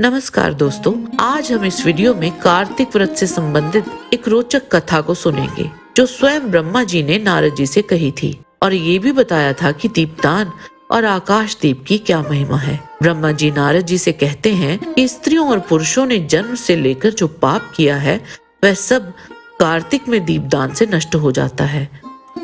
नमस्कार दोस्तों, आज हम इस वीडियो में कार्तिक व्रत से संबंधित एक रोचक कथा को सुनेंगे जो स्वयं ब्रह्मा जी ने नारद जी से कही थी और ये भी बताया था कि दीपदान और आकाश दीप की क्या महिमा है। ब्रह्मा जी नारद जी से कहते हैं कि स्त्रियों और पुरुषों ने जन्म से लेकर जो पाप किया है वह सब कार्तिक में दीपदान से नष्ट हो जाता है।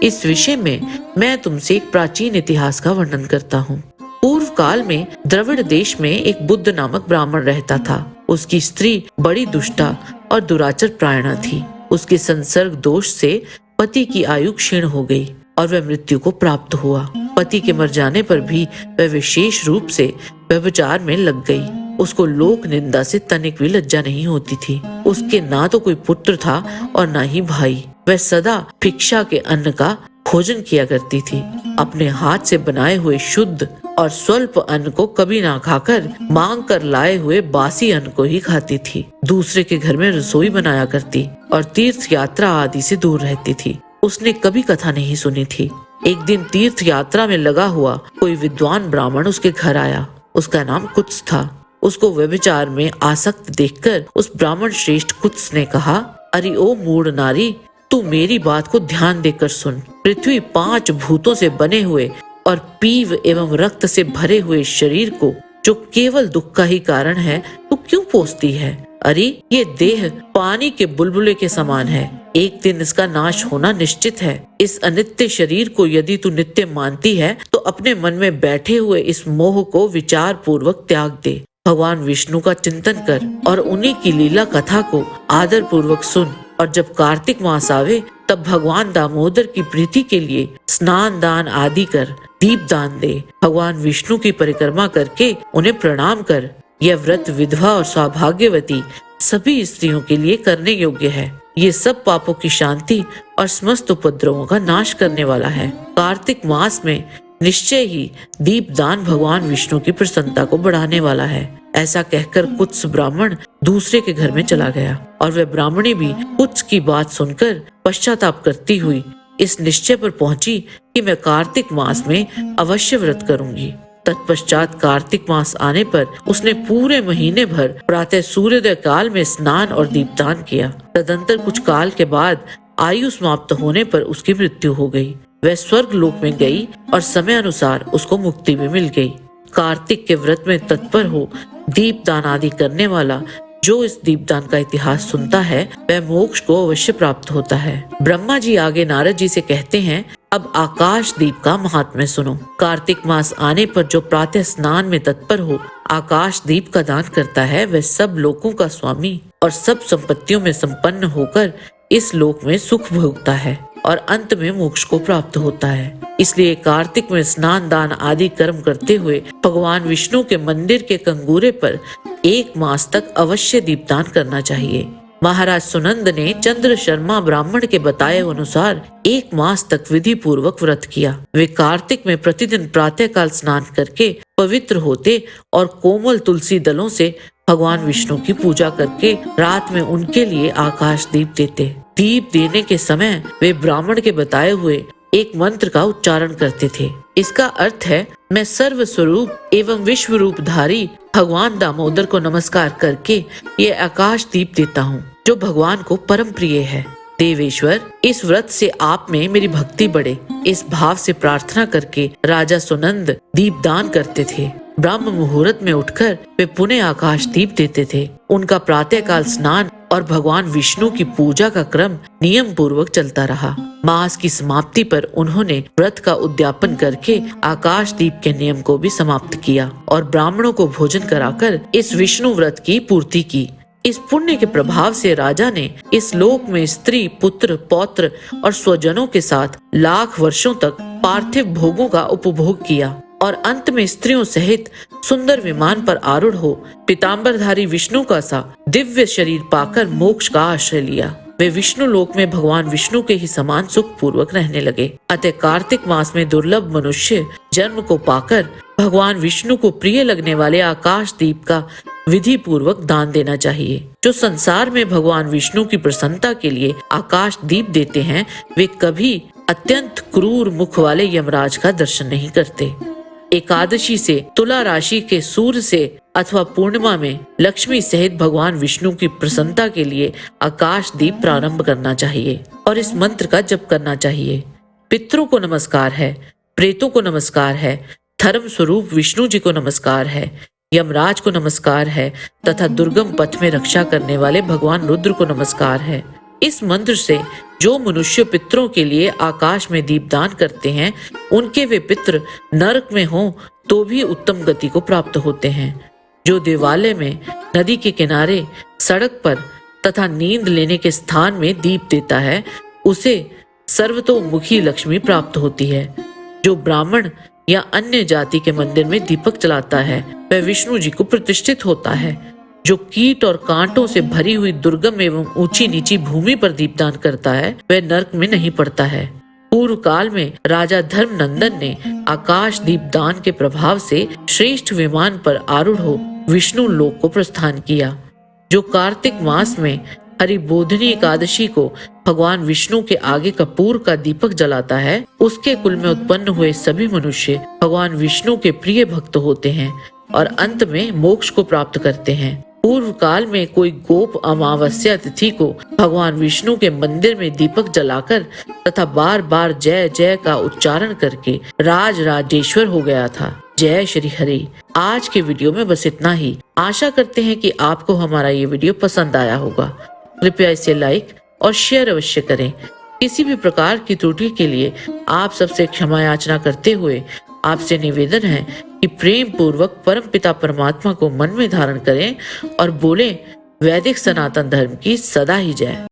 इस विषय में मैं तुमसे एक प्राचीन इतिहास का वर्णन करता हूँ। पूर्व काल में द्रविड़ देश में एक बुद्ध नामक ब्राह्मण रहता था। उसकी स्त्री बड़ी दुष्टा और दुराचार प्रायणा थी। उसके संसर्ग दोष से पति की आयु क्षीण हो गई और वह मृत्यु को प्राप्त हुआ। पति के मर जाने पर भी वह विशेष रूप से व्यभिचार में लग गई। उसको लोक निंदा से तनिक भी लज्जा नहीं होती थी। उसके ना तो कोई पुत्र था और ना ही भाई। वह सदा भिक्षा के अन्न का भोजन किया करती थी। अपने हाथ से बनाए हुए शुद्ध और स्वल्प अन्न को कभी ना खाकर मांग कर लाए हुए बासी अन्न को ही खाती थी। दूसरे के घर में रसोई बनाया करती और तीर्थ यात्रा आदि से दूर रहती थी। उसने कभी कथा नहीं सुनी थी। एक दिन तीर्थ यात्रा में लगा हुआ कोई विद्वान ब्राह्मण उसके घर आया। उसका नाम कुत्स था। उसको व्यभिचार में आसक्त देखकर उस ब्राह्मण श्रेष्ठ कुत्स ने कहा, अरे ओ मूढ़ नारी, तू मेरी बात को ध्यान देकर सुन। पृथ्वी 5 भूतों से बने हुए और पीव एवं रक्त से भरे हुए शरीर को, जो केवल दुख का ही कारण है, तू क्यों पोसती है? अरे ये देह पानी के बुलबुले के समान है। एक दिन इसका नाश होना निश्चित है। इस अनित्य शरीर को यदि तू नित्य मानती है तो अपने मन में बैठे हुए इस मोह को विचार पूर्वक त्याग दे। भगवान विष्णु का चिंतन कर और उन्हीं की लीला कथा को आदर पूर्वक सुन। और जब कार्तिक मास आवे तब भगवान दामोदर की प्रीति के लिए स्नान दान आदि कर दीप दान दे। भगवान विष्णु की परिक्रमा करके उन्हें प्रणाम कर। यह व्रत विधवा और सौभाग्यवती सभी स्त्रियों के लिए करने योग्य है। ये सब पापों की शांति और समस्त उपद्रवों का नाश करने वाला है। कार्तिक मास में निश्चय ही दीप दान भगवान विष्णु की प्रसन्नता को बढ़ाने वाला है। ऐसा कहकर कुत्स ब्राह्मण दूसरे के घर में चला गया और वह ब्राह्मणी भी कुत्स की बात सुनकर पश्चाताप करती हुई इस निश्चय पर पहुंची कि मैं कार्तिक मास में अवश्य व्रत करूंगी। तत्पश्चात कार्तिक मास आने पर उसने पूरे महीने भर प्रातः सूर्योदय काल में स्नान और दीपदान किया। तदंतर कुछ काल के बाद आयु समाप्त होने पर उसकी मृत्यु हो गई। वह स्वर्ग लोक में गई और समय अनुसार उसको मुक्ति भी मिल गई। कार्तिक के व्रत में तत्पर हो दीपदान आदि करने वाला जो इस दीपदान का इतिहास सुनता है वह मोक्ष को अवश्य प्राप्त होता है। ब्रह्मा जी आगे नारद जी से कहते हैं, अब आकाश दीप का महात्म्य सुनो। कार्तिक मास आने पर जो प्रातः स्नान में तत्पर हो आकाश दीप का दान करता है वह सब लोकों का स्वामी और सब संपत्तियों में संपन्न होकर इस लोक में सुख भोगता है और अंत में मोक्ष को प्राप्त होता है। इसलिए कार्तिक में स्नान दान आदि कर्म करते हुए भगवान विष्णु के मंदिर के कंगूरे पर 1 मास तक अवश्य दीपदान करना चाहिए। महाराज सुनंद ने चंद्र शर्मा ब्राह्मण के बताए अनुसार 1 मास तक विधि पूर्वक व्रत किया। वे कार्तिक में प्रतिदिन प्रातः काल स्नान करके पवित्र होते और कोमल तुलसी दलों से भगवान विष्णु की पूजा करके रात में उनके लिए आकाश दीप देते। दीप देने के समय वे ब्राह्मण के बताए हुए एक मंत्र का उच्चारण करते थे। इसका अर्थ है, मैं सर्व स्वरूप एवं विश्व रूपधारी भगवान दामोदर को नमस्कार करके ये आकाश दीप देता हूँ जो भगवान को परम प्रिय है। देवेश्वर, इस व्रत से आप में मेरी भक्ति बढ़े, इस भाव से प्रार्थना करके राजा सुनंद दीपदान करते थे। ब्रह्म मुहूर्त में उठकर वे पुनः आकाश दीप देते थे। उनका प्रातः काल स्नान और भगवान विष्णु की पूजा का क्रम नियम पूर्वक चलता रहा। मास की समाप्ति पर उन्होंने व्रत का उद्यापन करके आकाश दीप के नियम को भी समाप्त किया और ब्राह्मणों को भोजन कराकर इस विष्णु व्रत की पूर्ति की। इस पुण्य के प्रभाव से राजा ने इस लोक में स्त्री, पुत्र, पौत्र और स्वजनों के साथ लाख वर्षों तक पार्थिव भोगों का उपभोग किया और अंत में स्त्रियों सहित सुंदर विमान पर आरूढ़ हो पीताम्बरधारी विष्णु का सा दिव्य शरीर पाकर मोक्ष का आश्रय लिया। वे विष्णु लोक में भगवान विष्णु के ही समान सुख पूर्वक रहने लगे। अतः कार्तिक मास में दुर्लभ मनुष्य जन्म को पाकर भगवान विष्णु को प्रिय लगने वाले आकाश दीप का विधि पूर्वक दान देना चाहिए। जो संसार में भगवान विष्णु की प्रसन्नता के लिए आकाश दीप देते हैं वे कभी अत्यंत क्रूर मुख वाले यमराज का दर्शन नहीं करते। एकादशी से तुला राशि के सूर्य से अथवा पूर्णिमा में लक्ष्मी सहित भगवान विष्णु की प्रसन्नता के लिए आकाश दीप प्रारंभ करना चाहिए और इस मंत्र का जप करना चाहिए। पितरों को नमस्कार है, प्रेतों को नमस्कार है, धर्म स्वरूप विष्णु जी को नमस्कार है, यमराज को नमस्कार है तथा दुर्गम पथ में रक्षा करने वाले भगवान रुद्र को नमस्कार है। इस मंत्र से जो मनुष्य पितरों के लिए आकाश में दीपदान करते हैं, उनके वे पितर नरक में हों तो भी उत्तम गति को प्राप्त होते हैं। जो देवालय में, नदी के किनारे, सड़क पर तथा नींद लेने के स्थान में दीप देता है, उसे सर्वतोमुखी लक्ष्मी प्राप्त होती है। जो ब्राह्मण या अन्य जाति के मंदिर में दीपक जलाता है, वह विष्णु जी को प्रतिष्ठित होता है। जो कीट और कांटों से भरी हुई दुर्गम एवं ऊंची नीची भूमि पर दीपदान करता है, वह नरक में नहीं पड़ता है। पूर्व काल में राजा धर्मनंदन ने आकाश दीपदान के प्रभाव से श्रेष्ठ विमान पर आरूढ़ हो विष्णु लोक को प्रस्थान किया। जो कार्तिक मास में हरिबोधिनी एकादशी को भगवान विष्णु के आगे कपूर का दीपक जलाता है, उसके कुल में उत्पन्न हुए सभी मनुष्य भगवान विष्णु के प्रिय भक्त होते हैं और अंत में मोक्ष को प्राप्त करते हैं। पूर्व काल में कोई गोप अमावस्या तिथि को भगवान विष्णु के मंदिर में दीपक जलाकर तथा बार बार जय जय का उच्चारण करके राज राजेश्वर हो गया था। जय श्री हरि। आज के वीडियो में बस इतना ही। आशा करते हैं कि आपको हमारा ये वीडियो पसंद आया होगा। कृपया इसे लाइक और शेयर अवश्य करें। किसी भी प्रकार की त्रुटि के लिए आप सबसे क्षमा याचना करते हुए आपसे निवेदन है कि प्रेम पूर्वक परम पिता परमात्मा को मन में धारण करें और बोलें, वैदिक सनातन धर्म की सदा ही जय।